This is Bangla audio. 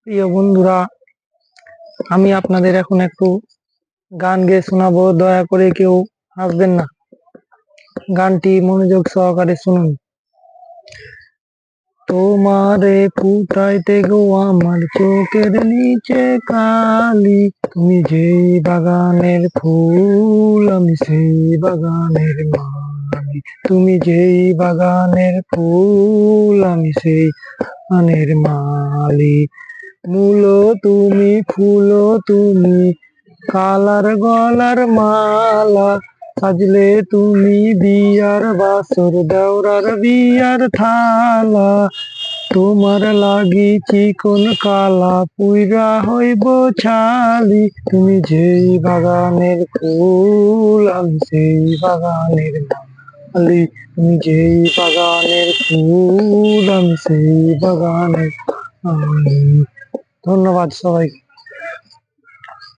প্রিয় বন্ধুরা, আমি আপনাদের এখন একটু গান গেয়ে শোনাবো। দয়া করে কেউ হাসবেন না, গানটি মনোযোগ সহকারে শুনুন। তোমারে ফুটাইতে গো আমার চোখের নিচে কালি, তুমি যেই বাগানের ফুল আমি সেই বাগানের মালি। তুমি যেই বাগানের ফুল আমি সেই বাগানের মালি। মূলো তুমি, ফুলো তুমি, কালার গলার মালা, সাজলে তুমি বিয়ার বাসর, দেওরার বিয়ার থালা। তোমার লাগি চিকন কালা, পুইরা হইব ছালি। তুমি যেই বাগানের ফুল আমি সেই বাগানের মালি। তুমি যেই বাগানের ফুল আমি সেই বাগানের মালি। ধন্যবাদ সবাইকে।